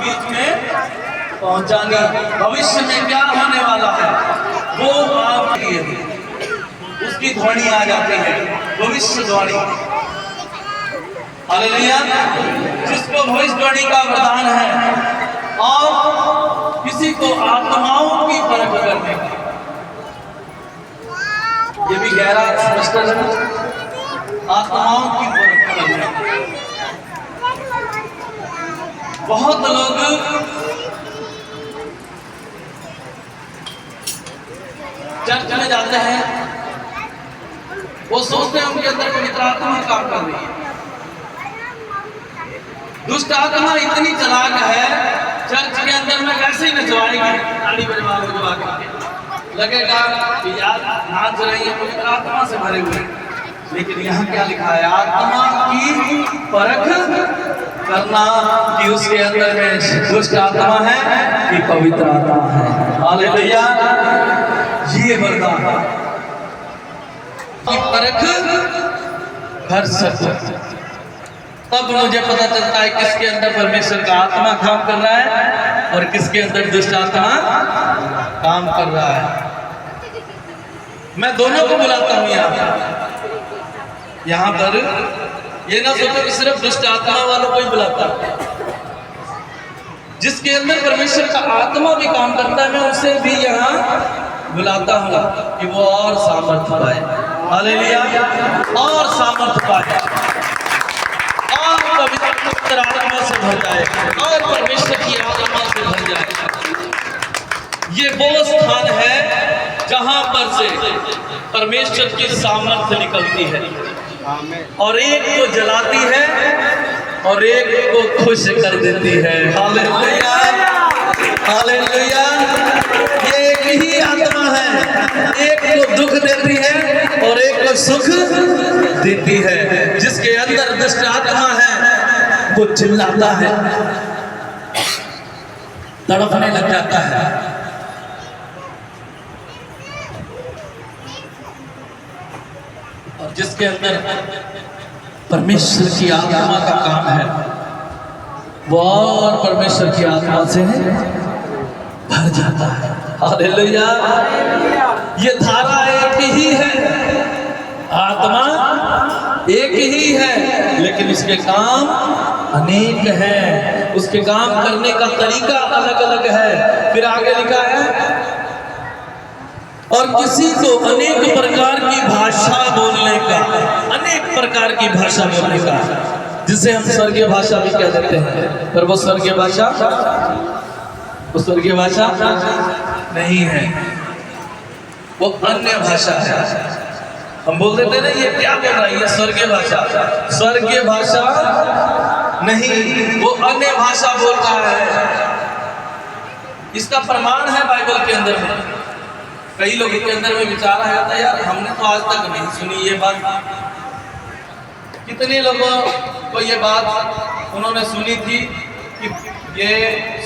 बीच में पहुंचानी। भविष्य में क्या होने वाला है वो आप उसकी ध्वनि आ जाती है, भविष्यवाणी। हालेलुया। जिसको भविष्यवाणी का वरदान है और किसी को आत्माओं की परख करने का, ये भी गहरा स्पष्ट है, आत्माओं की परख करने का। बहुत लोग चर्च में जाते हैं, वो सोचते हैं उनके अंदर पवित्र आत्मा काम कर रही है। दुष्ट आत्मा इतनी चालाक है, चर्च के अंदर में वैसे ही नचवाएगी, ताली बजवा के लगेगा कि यार नाच रही है, पवित्र आत्मा से भरे हुए। लेकिन यहाँ क्या लिखा है? आत्मा की परख करना कि उसके अंदर में दुष्ट आत्मा है कि पवित्र आत्मा है। हालेलुया। ये वरदान की परख कर सकते, तब मुझे पता चलता है किसके अंदर परमेश्वर का आत्मा काम कर रहा है और किसके अंदर दुष्ट आत्मा काम कर रहा है। मैं दोनों को बुलाता हूँ यहाँ पर। ये ना सोचो कि सिर्फ दुष्ट आत्मा वालों को ही बुलाता हूँ, जिसके अंदर परमेश्वर का आत्मा भी काम करता है, मैं उसे भी यहाँ बुलाता हूँ कि वो और सामर्थ्य पाए। हालेलुया। और सामर्थ्य पाए और पवित्र आत्मा से भर जाए और परमेश्वर की आत्मा से भर जाए। ये वो स्थान है जहां पर से परमेश्वर की सामर्थ्य निकलती है और एक को जलाती है और एक को खुश कर देती है। हालेलुया। हालेलुया। ये एक ही आत्मा है, एक को दुख देती है और एक को सुख देती है। जिसके अंदर दुष्ट आत्मा है वो चिल्लाता है, तड़पने लग जाता है। और जिसके अंदर परमेश्वर की आत्मा का काम है वो और परमेश्वर की आत्मा से भर जाता है। हालेलुया। ये धारा एक ही है, आत्मा एक ही है, लेकिन उसके काम अनेक हैं, उसके काम करने का तरीका अलग अलग है। फिर आगे लिखा है और किसी को अनेक प्रकार की भाषा बोलने का, अनेक प्रकार की भाषा बोलने का, जिसे हम स्वर्गीय भाषा भी कह देते हैं। पर वो स्वर्गीय भाषा, वो स्वर्गीय भाषा नहीं है, वो अन्य भाषा है। हम बोल देते ना ये क्या बोल रहा है, ये स्वर्गीय भाषा। स्वर्गीय भाषा नहीं, वो अन्य भाषा बोल रहा है। इसका प्रमाण है बाइबल के अंदर में। कई लोगों के अंदर में विचार आया था, यार हमने तो आज तक नहीं सुनी ये बात। कितने लोगों को ये बात उन्होंने सुनी थी कि ये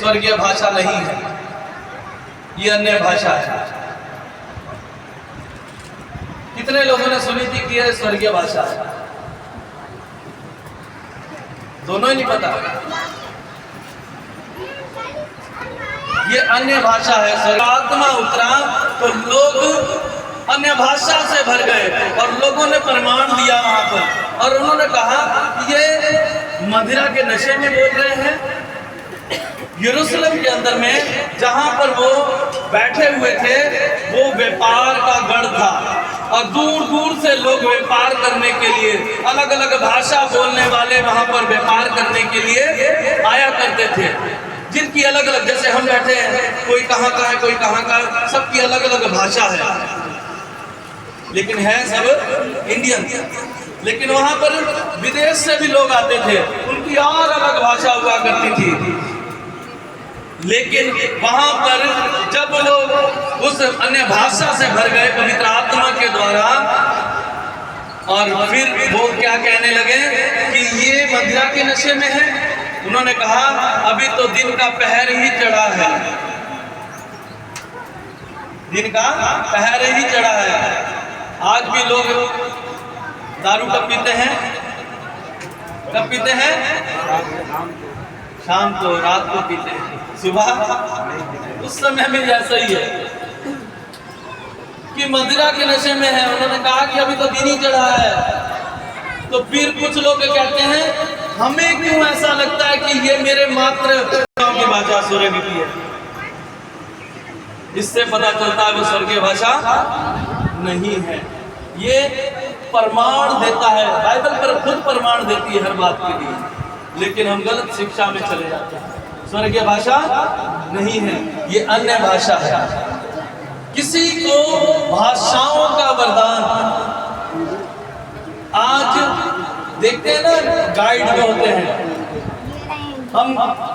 स्वर्गीय भाषा नहीं है, ये अन्य भाषा है। कितने लोगों ने सुनी थी कि ये स्वर्गीय भाषा है? दोनों ही नहीं पता। ये अन्य भाषा है। आत्मा उतरा तो लोग अन्य भाषा से भर गए और लोगों ने प्रमाण दिया वहां पर, और उन्होंने कहा ये मदिरा के नशे में बोल रहे हैं। यरूशलेम के अंदर में जहां पर वो बैठे हुए थे वो व्यापार का गढ़ था और दूर दूर से लोग व्यापार करने के लिए, अलग अलग भाषा बोलने वाले वहां पर व्यापार करने के लिए आया करते थे, जिनकी अलग अलग, जैसे हम बैठे हैं, कोई कहाँ का है, कोई कहाँ का, सबकी अलग अलग भाषा है, लेकिन है सब इंडियन। लेकिन वहां पर विदेश से भी लोग आते थे, उनकी और अलग भाषा हुआ करती थी। लेकिन वहां पर जब लोग उस अन्य भाषा से भर गए पवित्र आत्मा के द्वारा, और फिर वो क्या कहने लगे कि ये मदिरा के नशे में है। उन्होंने कहा अभी तो दिन का पहर ही चढ़ा है, दिन का पहर ही चढ़ा है। आज भी लोग दारू कब पीते हैं? कब पीते हैं? शाम को रात को पीते हैं, सुबह उस समय में ऐसा ही है कि मदिरा के नशे में है। उन्होंने कहा कि अभी तो दिन ही चढ़ा है। तो फिर कुछ लोग कहते हैं हमें क्यों ऐसा लगता है कि ये मेरे मात्र की भाषा स्वर्ग की है। इससे पता चलता है वो स्वर्गीय भाषा नहीं है। ये प्रमाण देता है, बाइबल पर खुद प्रमाण देती है हर बात के लिए, लेकिन हम गलत शिक्षा में चले जाते हैं। स्वर्गीय भाषा नहीं है, ये अन्य भाषा है। किसी को भाषाओं का वरदान, आज देखते हैं ना गाइड जो होते हैं, हम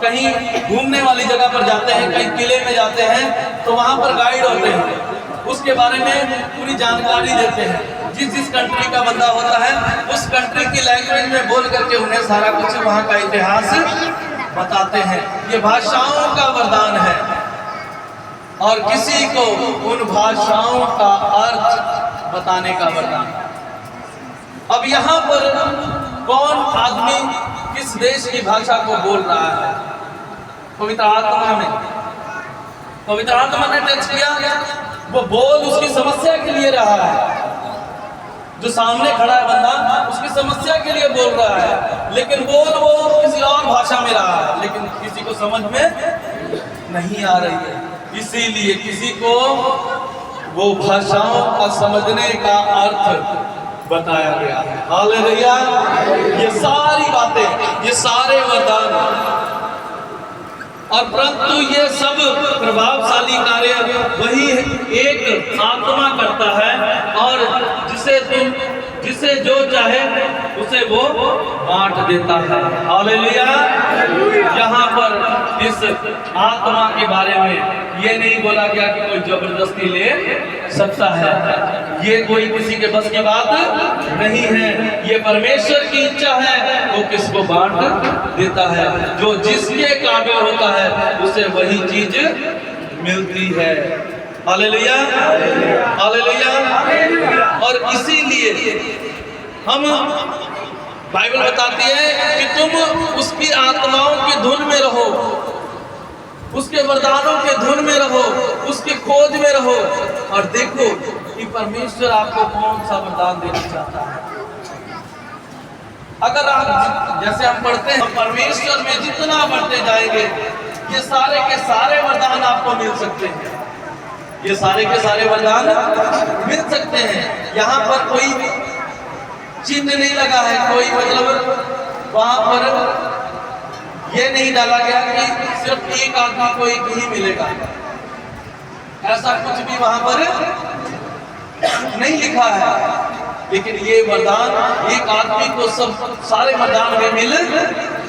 कहीं घूमने वाली जगह पर जाते हैं, कहीं किले में जाते हैं, तो वहां पर गाइड होते हैं, उसके बारे में पूरी जानकारी देते हैं। जिस कंट्री का बंदा होता है उस कंट्री की लैंग्वेज में बोल करके उन्हें सारा कुछ वहां का इतिहास बताते हैं। ये भाषाओं का वरदान है और किसी को उन भाषाओं का अर्थ बताने का वरदान। अब यहाँ पर कौन आदमी किस देश की भाषा को बोल रहा है? पवित्र आत्मा ने टच किया, वो बोल उसकी समस्या के लिए रहा है। जो सामने खड़ा है बंदा उसकी समस्या के लिए बोल रहा है, लेकिन बोल वो किसी और भाषा में रहा है, लेकिन किसी को समझ में नहीं आ रही है। इसीलिए किसी को वो भाषाओं का समझने का अर्थ बताया गया है। हालेलुया। ये सारी बातें, ये सारे वरदान, और परंतु ये सब प्रभावशाली कार्य वही एक आत्मा करता है, और जिसे जो चाहे उसे वो बांट देता है। हालेलुया। यहाँ पर इस आत्मा के बारे में ये नहीं बोला गया कि कोई जबरदस्ती ले सकता है, ये कोई किसी के बस की बात नहीं है। ये परमेश्वर की इच्छा है, वो किसको बांट देता है। जो जिसके काबिल होता है उसे वही चीज मिलती है। Hallelujah, hallelujah. और इसीलिए हम, बाइबल बताती है कि तुम उसकी आत्माओं की धुन में रहो, उसके वरदानों के धुन में रहो, उसकी खोज में रहो, और देखो कि परमेश्वर आपको कौन सा वरदान देना चाहता है। अगर आप, जैसे हम पढ़ते हैं, परमेश्वर में जितना बढ़ते जाएंगे ये सारे के सारे वरदान आपको मिल सकते हैं। ये सारे के सारे वरदान मिल सकते हैं। यहाँ पर कोई चिन्ह नहीं लगा है, कोई मतलब वहां पर ये नहीं डाला गया कि सिर्फ एक आदमी को एक ही मिलेगा, ऐसा कुछ भी वहां पर नहीं लिखा है। लेकिन ये वरदान एक आदमी को सब सारे वरदान में मिल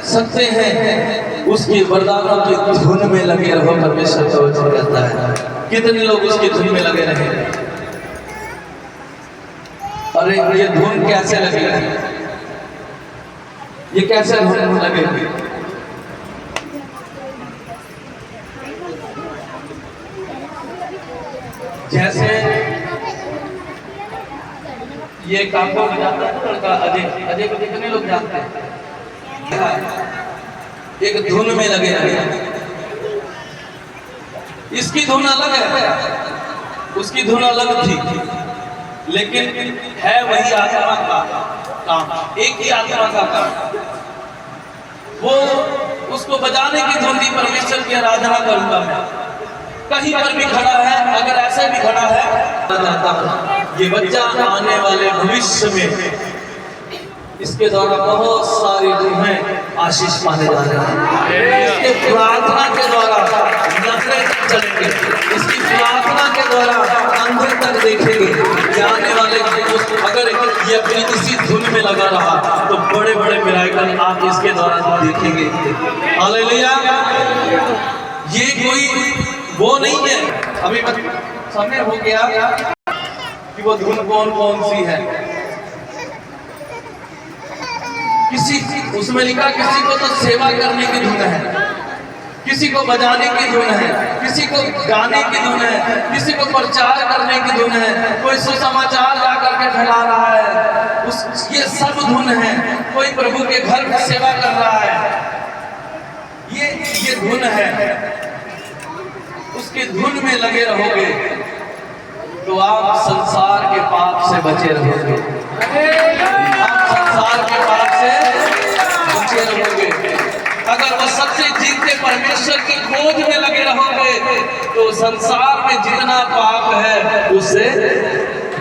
सकते हैं। उसके वरदानों की धुन में लगे रहो, परमेश्वर का वचन कहता है। कितने लोग उसकी धुन में लगे रहे? अरे ये धुन कैसे लगेगी? ये कैसे धुन लगेगी? जैसे ये काको बजाता है लड़का अजय को कितने लोग जानते हैं? एक धुन में लगे रहे। इसकी धुन अलग है, उसकी धुन अलग थी, लेकिन है वही आत्मा का काम, एक ही आत्मा का काम। वो उसको बजाने की धुन थी, परमेश्वर की आराधना करूंगा मैं। कहीं पर भी खड़ा है, अगर ऐसे भी खड़ा है, ये बच्चा आने वाले भविष्य में इसके द्वारा बहुत सारी रूहें आशीष पाने जा रहे हैं। इसके प्रार्थना के द्वारा नजरें तक चलेंगे, इसकी प्रार्थना के द्वारा अंदर तक देखेंगे। आने वाले अगर ये अपनी इसी धुन में लगा रहा तो बड़े बड़े मिराकल आप इसके द्वारा देखेंगे। हालेलुया। ये कोई वो नहीं है, अभी समय हो गया कि वो धुन कौन कौन सी है। किसी उसमें लिखा, किसी को तो सेवा करने की धुन है, किसी को बजाने की धुन है, किसी को गाने की धुन है, किसी को प्रचार करने की धुन है, कोई सुसमाचार ला करके फैला रहा है, ये सब धुन है। कोई प्रभु के घर में सेवा कर रहा है, ये धुन है, उसकी धुन में लगे रहोगे तो आप संसार के पाप से बचे रहोगे। आप संसार के पाप से बचे रहोगे। अगर वो सच्चे जीते परमेश्वर की खोज में लगे रहोगे तो संसार में जितना पाप है उससे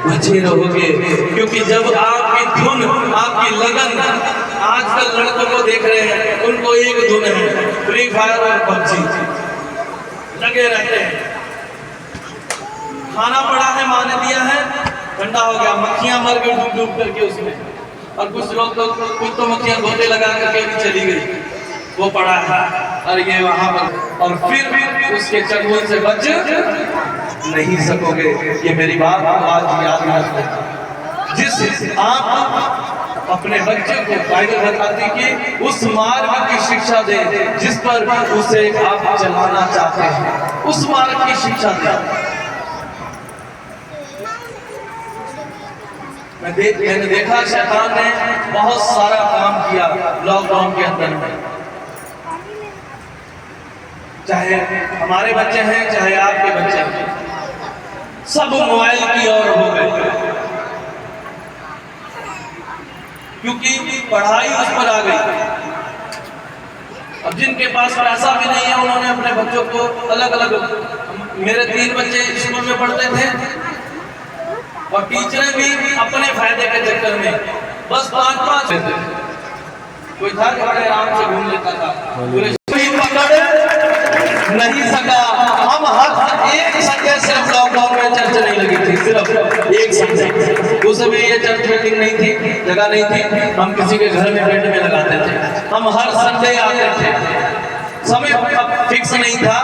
बचे रहोगे। क्योंकि जब आपकी धुन, आपकी लगन, आजकल लड़कों को देख रहे हैं, उनको एक धुन है, फ्री फायर और पबजी, लगे रहते हैं। खाना पड़ा है, माँ ने दिया है, ठंडा हो गया, मक्खियां मर गई डूब डूब करके उसमें, और कुछ लोग तो कुछ तो मक्खियां गोते लगा करके भी चली गई, वो पड़ा है और ये वहां पर, और फिर उसके चंगुल से बच नहीं सकोगे। ये मेरी बात आज याद रखो। जिस आप अपने बच्चे को बाइबल बताती कि उस मार्ग की शिक्षा दे जिस पर उसे आप चलाना चाहते हैं, उस मार्ग की शिक्षा दे। मैंने देखा शैतान ने बहुत सारा काम किया लॉकडाउन के अंदर में। चाहे हमारे बच्चे हैं, चाहे आपके बच्चे हैं, सब मोबाइल की ओर हो गए, क्योंकि पढ़ाई उस पर आ गई। अब जिनके पास पैसा भी नहीं है उन्होंने अपने बच्चों को अलग अलग, मेरे 3 बच्चे स्कूल में पढ़ते थे और टीचरें भी अपने फायदे के चक्कर में बस 5-5 कोई था कि बड़े आराम से घूम लेता था, पूरे पकड़ नहीं सका। हम हर एक संडे सिर्फ लॉकडाउन में चर्च नहीं लगी थी, सिर्फ एक संडे। उस समय ये चर्च मीटिंग नहीं थी, जगह नहीं थी, हम किसी के घर में बेड में लगाते थे। हम हर संडे आते थे, समय फिक्स नहीं था,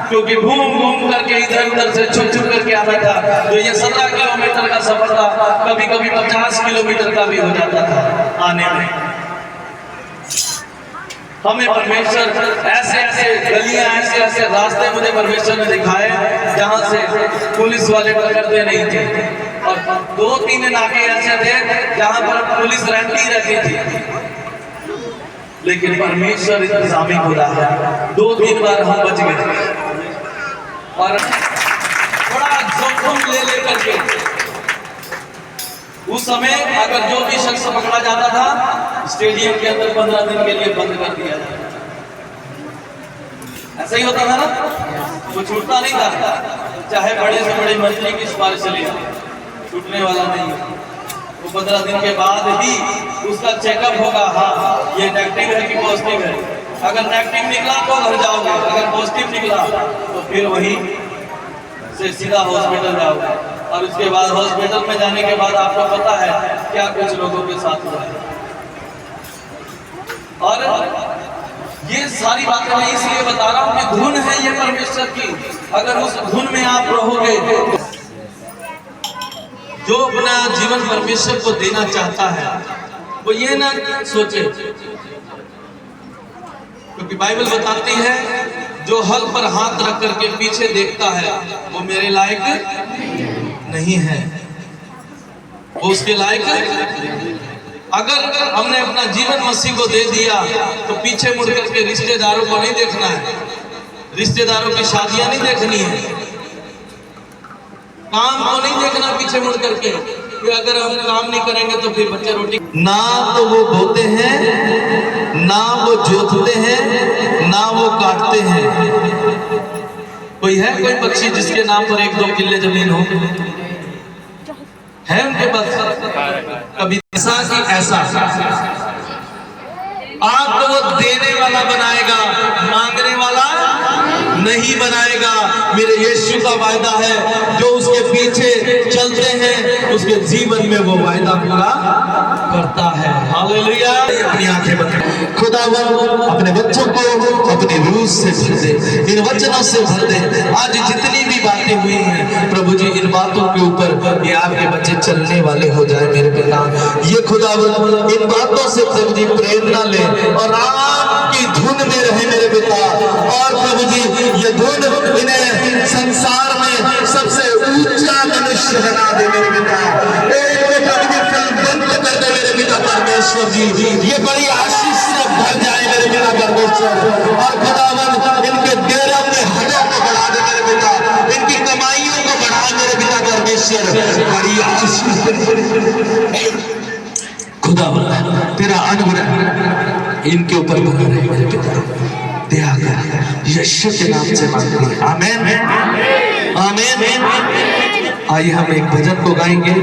क्योंकि घूम घूम करके इधर उधर से छुप छुप करके आना था। तो ये 17 किलोमीटर का सफर था, कभी कभी 50 किलोमीटर का भी हो जाता था आने में। हमें परमेश्वर ऐसे ऐसे गलियां, ऐसे ऐसे रास्ते मुझे परमेश्वर ने दिखाए जहां से पुलिस वाले पकड़ते नहीं थे, और 2-3 नाके ऐसे थे जहां पर पुलिस रहती थी, लेकिन परमेश्वर इंतजामी खुदा है। 2-3 बार हम बच गए, और बड़ा जोखिम ले लेकर के उस समय अगर जो भी शख्स पकड़ा जाता था स्टेडियम के अंदर 15 दिन के लिए बंद कर दिया जाता। ऐसा ही होता था ना, वो छूटता नहीं था, चाहे बड़े से बड़े मंत्री की सिफारिश चली जाए, छूटने वाला नहीं है। वो 15 दिन के बाद ही उसका चेकअप होगा, हाँ ये नेगेटिव है कि पॉजिटिव है। अगर नेगेटिव निकला तो घर जाओगे, अगर पॉजिटिव निकला तो फिर वहीं से सीधा हॉस्पिटल जाओगे, और उसके बाद हॉस्पिटल में जाने के बाद आपको पता है क्या कुछ लोगों के साथ हुआ है। और ये सारी बातें मैं इसलिए बता रहा हूं कि धुन है ये परमेश्वर की। अगर उस धुन में आप रहोगे, जो अपना जीवन परमेश्वर को देना चाहता है वो ये ना सोचे, क्योंकि बाइबल बताती है जो हल पर हाथ रख करके पीछे देखता है वो मेरे लायक नहीं है, वो उसके लायक। अगर हमने अपना जीवन मसीह को दे दिया तो पीछे मुड़ करके रिश्तेदारों को नहीं देखना है, रिश्तेदारों की शादियां नहीं देखनी है, काम को नहीं देखना पीछे मुड़ करके, कि अगर हम काम नहीं करेंगे तो फिर बच्चे रोटी ना तो वो बोते हैं, ना वो जोतते हैं, ना वो काटते हैं। कोई है कोई पक्षी जिसके नाम पर 1-2 किल्ले जमीन हो? है उनके पास? कभी ऐसा कि ऐसा आपको वो देने वाला बनाएगा, मांगने वाला नहीं बनाएगा। मेरे यीशु का वायदा है, जो उसके पीछे चलते हैं उसके जीवन में वो वायदा पूरा करता है। हालेलुया। अपनी आंखें बंद, खुदावन अपने बच्चों को अपनी रूह से भर दे, इन वचनों से भर दे। आज जितनी भी बातें हुई हैं प्रभु जी, इन बातों के ऊपर ये आपके बच्चे चलने वाले हो जाए मेरे पिता। ये खुदावन इन बातों से प्रभु जी प्रेरणा ले और आपकी धुन में रहे मेरे पिता। और प्रभु जी ये धुन इन्हें संसार में सबसे ऊंचा मनुष्य बना दे मेरे पिता। एक फिल्म बंद कर दे मेरे पिता परमेश्वर जी। ये बड़ी आशीष से भर जाए मेरे पिता परमेश्वर। और खुदावन इनके डेरों के हदों को बढ़ा दे मेरे पिता, इनकी कमाइयों को बढ़ा मेरे पिता परमेश्वर। बड़ी आशीष खुदावन तेरा अनुग्रह इनके ऊपर बना रहे मेरे पिता, दया कर यीशु के नाम से मांगते हैं, आमीन आमीन। आइए हम एक भजन को गाएंगे।